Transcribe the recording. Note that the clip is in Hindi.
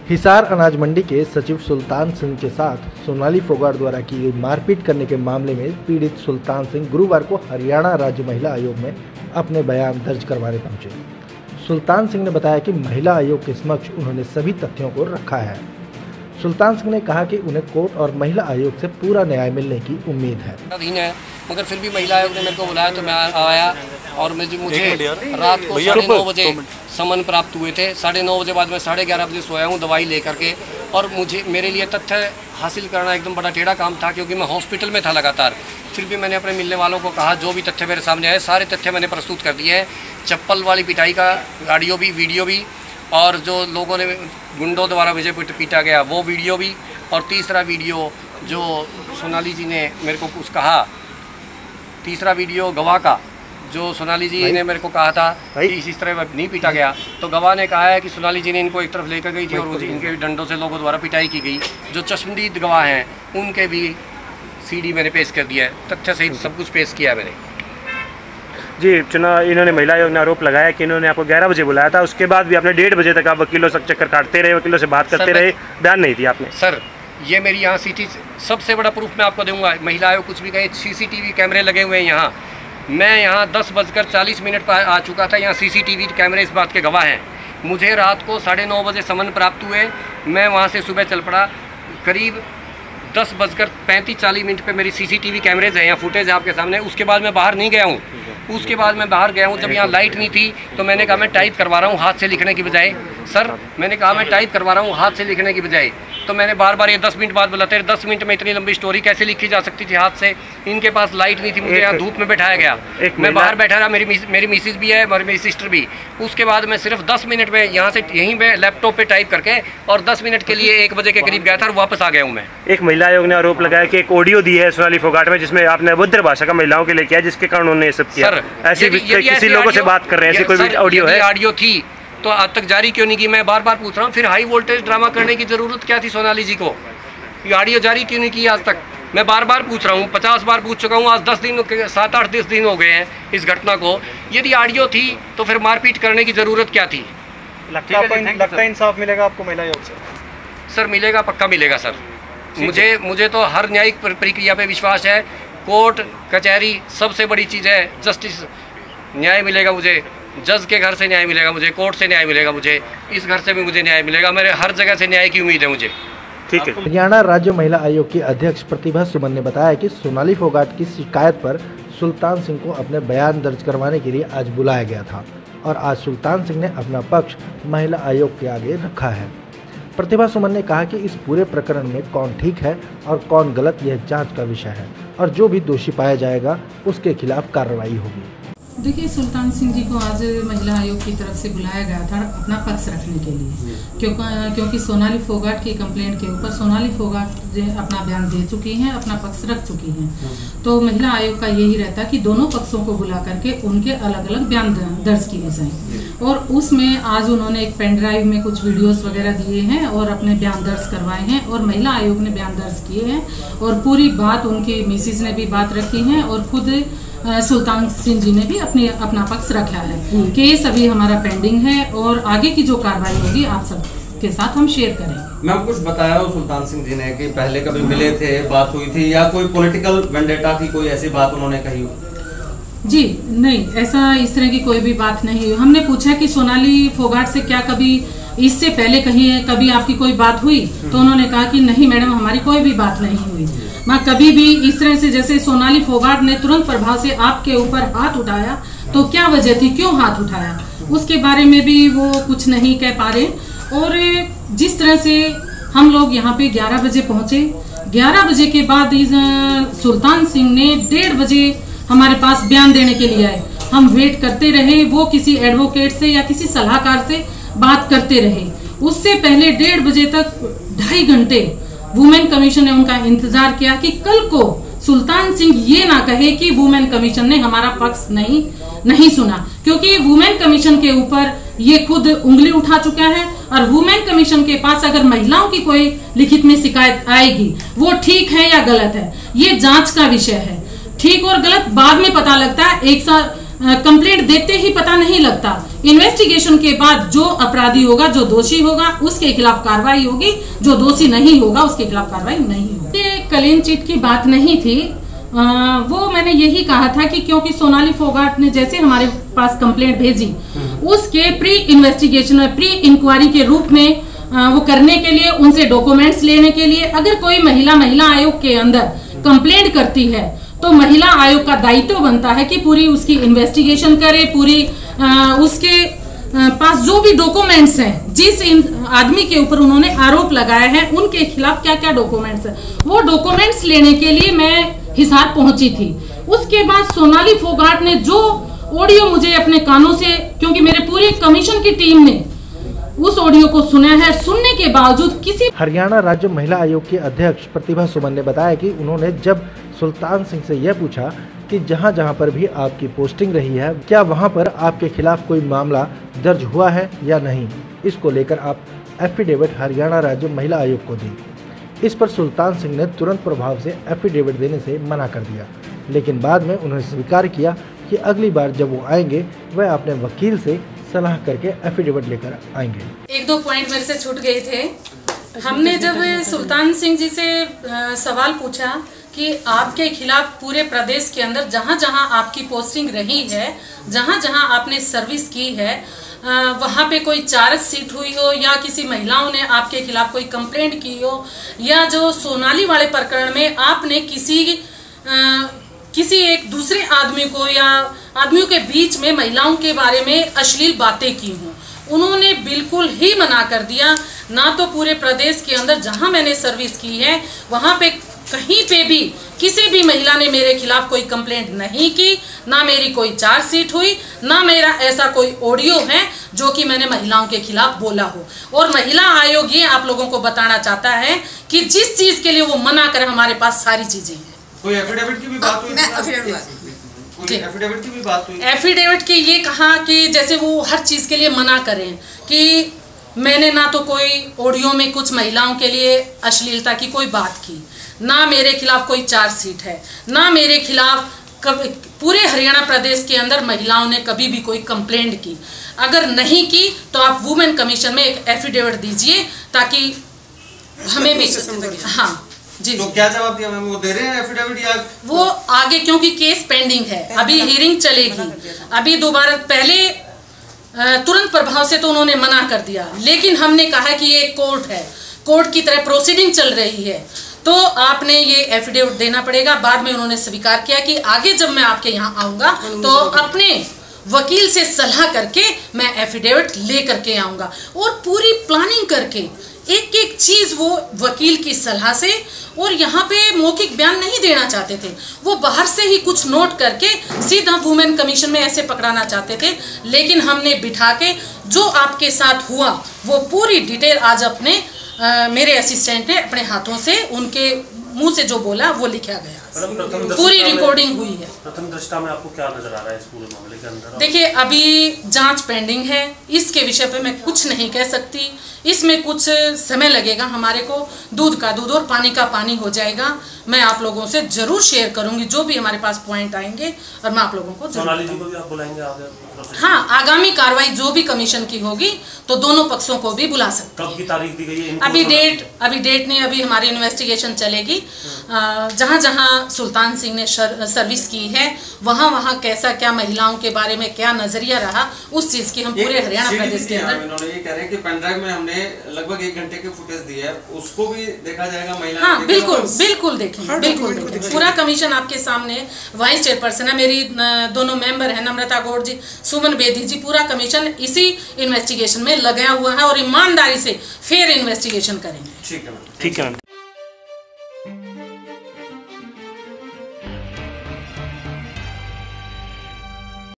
हिसार अनाज मंडी के सचिव सुल्तान सिंह के साथ सोनाली फोगाट द्वारा की गई मारपीट करने के मामले में पीड़ित सुल्तान सिंह गुरुवार को हरियाणा राज्य महिला आयोग में अपने बयान दर्ज करवाने पहुंचे। सुल्तान सिंह ने बताया कि महिला आयोग के समक्ष उन्होंने सभी तथ्यों को रखा है। सुल्तान सिंह ने कहा कि उन्हें कोर्ट और महिला आयोग से पूरा न्याय मिलने की उम्मीद है। मगर फिर भी महिला आयोग ने मेरे को बुलाया तो मैं आया और मुझे रात को 9:30 बजे समन प्राप्त हुए थे। 9:30 बजे बाद मैं 11:30 बजे सोया हूँ दवाई लेकर के। और मेरे लिए तथ्य हासिल करना एकदम बड़ा टेढ़ा काम था, क्योंकि मैं हॉस्पिटल में था लगातार। फिर भी मैंने अपने मिलने वालों को कहा, जो भी तथ्य मेरे सामने आए सारे तथ्य मैंने प्रस्तुत कर दिए हैं। चप्पल वाली पिटाई का ऑडियो भी, वीडियो भी, और जो लोगों ने गुंडों द्वारा मुझे पीटा गया वो वीडियो भी, और तीसरा वीडियो जो सोनाली जी ने मेरे को कुछ कहा, तीसरा वीडियो गवाह का जो सोनाली जी ने मेरे को कहा था कि इस तरह नहीं पीटा गया, तो गवाह ने कहा है कि सोनाली जी ने इनको एक तरफ लेकर गई थी और इनके डंडों से लोगों द्वारा पिटाई की गई। जो चश्मदीद गवाह हैं उनके भी सीडी मैंने पेश कर दिया है, तथ्य सहित सब कुछ पेश किया है मैंने। जी, इन्होंने महिला आयोग ने आरोप लगाया कि इन्होंने आपको 11 बजे बुलाया था, उसके बाद भी आपने 1:30 बजे तक आप वकीलों से चक्कर काटते रहे, वकीलों से बात करते रहे, बयान नहीं दिया आपने। सर, ये मेरी यहाँ सीटी सबसे बड़ा प्रूफ मैं आपको दूंगा। महिला आयोग कुछ भी कहे, CCTV कैमरे लगे हुए हैं यहाँ। मैं यहाँ 10:40 पर आ चुका था। यहाँ CCTV कैमरे इस बात के गवाह हैं। मुझे रात को 9:30 बजे समन प्राप्त हुए। मैं वहाँ से सुबह चल पड़ा। करीब 10:35-40 पे मेरी CCTV कैमरेज है, यहाँ फुटेज है आपके सामने। उसके बाद मैं बाहर नहीं गया हूँ। उसके बाद मैं बाहर गया हूँ जब यहाँ लाइट नहीं थी, तो मैंने कहा मैं टाइप करवा रहा हूँ हाथ से लिखने की बजाय। सर, मैंने कहा मैं टाइप करवा रहा हूँ हाथ से लिखने की बजाय। तो मैंने बार ये 10 मिनट बाद बुलाते रहे। 10 मिनट में इतनी लंबी स्टोरी कैसे लिखी जा सकती थी हाथ से? इनके पास लाइट नहीं थी, मुझे यहाँ धूप में बैठाया गया। मैं बाहर बैठा रहा, मेरी मिसिज भी है और मेरी सिस्टर भी। उसके बाद मैं सिर्फ 10 मिनट में यहाँ से यहीं पे लैपटॉप पे टाइप करके और 10 मिनट के लिए 1 बजे के करीब गया था और वापस आ गया हूँ मैं। एक महिला आयोग ने आरोप लगाया कि एक ऑडियो दी है सोनाली फोगाट में, जिसमें आपने अभद्र भाषा का महिलाओं के लिए किया, जिसके कारण उन्होंने ये सब किया। ऐसे किसी लोगों से बात कर रहे हैं, ऐसी कोई ऑडियो है? ऑडियो थी तो आज तक जारी क्यों नहीं की? मैं बार पूछ रहा हूँ। फिर हाई वोल्टेज ड्रामा करने की जरूरत क्या थी सोनाली जी को? ये ऑडियो जारी क्यों नहीं की आज तक? मैं बार पूछ रहा हूँ, 50 बार पूछ चुका हूँ। आज 7-8 दिन हो गए हैं इस घटना को। यदि ऑडियो थी तो फिर मारपीट करने की जरूरत क्या थी? लगता है इंसाफ मिलेगा आपको महिला आयोग से? सर, मिलेगा, पक्का मिलेगा सर। मुझे तो हर न्यायिक प्रक्रिया पे विश्वास है। कोर्ट कचहरी सबसे बड़ी चीज़ है, जस्टिस। न्याय मिलेगा मुझे, जज के घर से न्याय मिलेगा मुझे, कोर्ट से न्याय मिलेगा मुझे, इस घर से भी मुझे न्याय मिलेगा। मेरे हर जगह से न्याय की उम्मीद है मुझे। ठीक है। हरियाणा राज्य महिला आयोग की अध्यक्ष प्रतिभा सुमन ने बताया कि सोनाली फोगाट की शिकायत पर सुल्तान सिंह को अपने बयान दर्ज करवाने के लिए आज बुलाया गया था और आज सुल्तान सिंह ने अपना पक्ष महिला आयोग के आगे रखा है। प्रतिभा सुमन ने कहा कि इस पूरे प्रकरण में कौन ठीक है और कौन गलत, यह जांच का विषय है और जो भी दोषी पाया जाएगा उसके खिलाफ कार्रवाई होगी। देखिए, सुल्तान सिंह जी को आज महिला आयोग की तरफ से बुलाया गया था अपना पक्ष रखने के लिए, क्योंकि सोनाली फोगाट की कंप्लेंट के ऊपर सोनाली फोगाट अपना बयान दे चुकी हैं, अपना पक्ष रख चुकी हैं। तो महिला आयोग का यही रहता कि दोनों पक्षों को बुला करके उनके अलग अलग बयान दर्ज किए जाएं। और उसमें आज उन्होंने एक पेन ड्राइव में कुछ वीडियोस वगैरह दिए हैं और अपने बयान दर्ज करवाए हैं और महिला आयोग ने बयान दर्ज किए हैं और पूरी बात उनकी मिसिज ने भी बात रखी है और खुद सुल्तान सिंह जी ने भी अपना पक्ष रखा है। केस अभी हमारा पेंडिंग है और आगे की जो कार्रवाई होगी आप सब के साथ हम शेयर करेंगे। मैम, कुछ बताया हो सुल्तान सिंह जी ने कि पहले कभी मिले थे, बात हुई थी, या कोई पॉलिटिकल वेंडेटा की कोई ऐसी बात उन्होंने कही हो? जी नहीं, ऐसा इस तरह की कोई भी बात नहीं हुई। हमने पूछा कि सोनाली फोगाट से क्या कभी इससे पहले कभी आपकी कोई बात हुई? तो उन्होंने कहा कि नहीं मैडम, हमारी कोई भी बात नहीं हुई। मैं कभी भी इस तरह से, जैसे सोनाली फोगाट ने तुरंत प्रभाव से आपके ऊपर हाथ उठाया, तो क्या वजह थी, क्यों हाथ उठाया, उसके बारे में भी वो कुछ नहीं कह पा रहे। और जिस तरह से हम लोग यहाँ पे 11 बजे पहुंचे, 11 बजे के बाद सुल्तान सिंह ने 1:30 बजे हमारे पास बयान देने के लिए आए। हम वेट करते रहे, वो किसी एडवोकेट से या किसी सलाहकार से बात करते रहे। उससे पहले 1:30 बजे तक 2.5 घंटे वुमेन कमीशन ने उनका इंतजार किया कि कल को सुल्तान सिंह ये ना कहे कि वुमेन कमीशन ने हमारा पक्ष नहीं सुना, क्योंकि वुमेन कमीशन के ऊपर ये खुद उंगली उठा चुका है और वुमेन कमीशन के पास अगर महिलाओं की कोई लिखित में शिकायत आएगी, वो ठीक है या गलत है, ये जांच का विषय है। ठीक और गलत बाद में पता लगता है। कंप्लेंट देते ही पता नहीं लगता। इन्वेस्टिगेशन के बाद जो अपराधी होगा, जो दोषी होगा, उसके खिलाफ कार्रवाई होगी, जो दोषी नहीं होगा उसके खिलाफ कार्रवाई नहीं होगी। ये क्लीन चिट की बात नहीं थी, वो मैंने यही कहा था कि क्योंकि सोनाली फोगाट ने जैसे हमारे पास कंप्लेंट भेजी, उसके प्री इन्वेस्टिगेशन, प्री इंक्वायरी के रूप में वो करने के लिए, उनसे डॉक्यूमेंट्स लेने के लिए, अगर कोई महिला आयोग के अंदर कंप्लेंट करती है तो महिला आयोग का दायित्व बनता है कि पूरी उसकी इन्वेस्टिगेशन करे, पूरी उसके पास जो भी डॉक्यूमेंट्स हैं, जिस आदमी के ऊपर उन्होंने आरोप लगाया है उनके खिलाफ क्या क्या डॉक्यूमेंट्स हैं, वो डॉक्यूमेंट्स लेने के लिए मैं हिसार पहुंची थी। उसके बाद सोनाली फोगाट ने जो ऑडियो मुझे अपने कानों से, क्योंकि मेरे पूरे कमीशन की टीम ने उस ऑडियो को सुना है, सुनने के बावजूद किसी। हरियाणा राज्य महिला आयोग की अध्यक्ष प्रतिभा सुमन ने बताया कि उन्होंने जब सुल्तान सिंह से यह पूछा कि जहां जहां पर भी आपकी पोस्टिंग रही है, क्या वहां पर आपके खिलाफ कोई मामला दर्ज हुआ है या नहीं, इसको लेकर आप एफिडेविट हरियाणा राज्य महिला आयोग को दी। इस पर सुल्तान सिंह ने तुरंत प्रभाव से एफिडेविट देने से मना कर दिया, लेकिन बाद में उन्होंने स्वीकार किया कि अगली बार जब वो आएंगे वह अपने वकील से सलाह करके एफिडेविट लेकर आएंगे। एक दो पॉइंट मेरे से छूट गए थे। हमने जब सुल्तान सिंह जी से सवाल पूछा कि आपके खिलाफ पूरे प्रदेश के अंदर जहां जहां आपकी पोस्टिंग रही है, जहां जहां आपने सर्विस की है, वहां पे कोई चार्जशीट हुई हो या किसी महिलाओं ने आपके खिलाफ कोई कंप्लेंट की हो, या जो सोनाली वाले प्रकरण में आपने किसी एक दूसरे आदमी को या आदमियों के बीच में महिलाओं के बारे में अश्लील बातें की हों, उन्होंने बिल्कुल ही मना कर दिया। ना तो पूरे प्रदेश के अंदर जहां मैंने सर्विस की है वहां पे कहीं पे भी किसी भी महिला ने मेरे खिलाफ कोई कंप्लेंट नहीं की, ना मेरी कोई चार्जशीट हुई, ना मेरा ऐसा कोई ऑडियो है जो कि मैंने महिलाओं के खिलाफ बोला हो। और महिला आयोग ये आप लोगों को बताना चाहता है कि जिस चीज के लिए वो मना करे, हमारे पास सारी चीजें हैं। कोई एफिडेविट की भी बात हुई? एफिडेविट की भी बात हुई? एफिडेविट की ये कहा कि जैसे वो हर चीज के लिए मना करें कि मैंने ना तो कोई ऑडियो में कुछ महिलाओं के लिए अश्लीलता की कोई बात की, ना मेरे खिलाफ कोई चार्जशीट है, ना मेरे खिलाफ पूरे हरियाणा प्रदेश के अंदर महिलाओं ने कभी भी कोई कंप्लेंट की। अगर नहीं की तो आप वुमेन कमीशन में एक एफिडेविट दीजिए ताकि हमें भी। हाँ जी। तो क्या जवाब दिया मैम? वो दे रहे हैं एफिडेविट या वो आगे, क्योंकि केस पेंडिंग है, अभी हियरिंग चलेगी, अभी दोबारा, पहले तुरंत प्रभाव से तो उन्होंने मना कर दिया, लेकिन हमने कहा कि ये कोर्ट है, कोर्ट की तरह प्रोसीडिंग चल रही है, तो आपने ये एफिडेविट देना पड़ेगा। बाद में उन्होंने स्वीकार किया कि आगे जब मैं आपके यहाँ आऊंगा तो अपने वकील से सलाह करके मैं एफिडेविट ले करके आऊंगा। और पूरी प्लानिंग करके एक एक चीज वो वकील की सलाह से, और यहाँ पे मौखिक बयान नहीं देना चाहते थे, वो बाहर से ही कुछ नोट करके सीधा वुमेन कमीशन में ऐसे पकड़ाना चाहते थे। लेकिन हमने बिठा के जो आपके साथ हुआ वो पूरी डिटेल आज अपने मेरे असिस्टेंट ने अपने हाथों से उनके मुंह से जो बोला वो लिखा गया, पूरी रिकॉर्डिंग हुई है। प्रथम दृष्टया में आपको क्या नजर आ रहा है इस पूरे मामले के अंदर? देखिए, अभी जांच पेंडिंग है, इसके विषय पे मैं कुछ नहीं कह सकती, इसमें कुछ समय लगेगा हमारे को, दूध का दूध और पानी का पानी हो जाएगा। मैं आप लोगों से जरूर शेयर करूंगी जो भी हमारे पास पॉइंट आएंगे, और मैं आप लोगों को सोनाली जी को भी आप बुलाएंगे आगे? हाँ, आगामी कार्रवाई जो भी कमीशन की होगी तो दोनों पक्षों को भी बुला सकते हैं। कब की तारीख दी गई है? अभी डेट नहीं, अभी हमारी इन्वेस्टिगेशन चलेगी। जहाँ जहाँ सुल्तान सिंह ने सर्विस की है वहाँ वहाँ कैसा क्या महिलाओं के बारे में क्या नजरिया रहा, उस चीज की हम पूरे हरियाणा प्रदेश के अंदर। इन्होंने ये कह रहे हैं कि पेन ड्राइव में हमने लगभग 1 घंटे की फुटेज दी है, उसको भी देखा जाएगा महिला? हाँ, बिल्कुल देखेंगे, बिल्कुल देखेंगे। पूरा कमीशन आपके सामने, वाइस चेयरपर्सन है मेरी, दोनों मेंबर है नम्रता गौड़ जी, सुमन बेदी जी, पूरा कमीशन इसी इन्वेस्टिगेशन में लगा हुआ है और ईमानदारी से फेयर इन्वेस्टिगेशन करेंगे। ठीक है। ठीक है।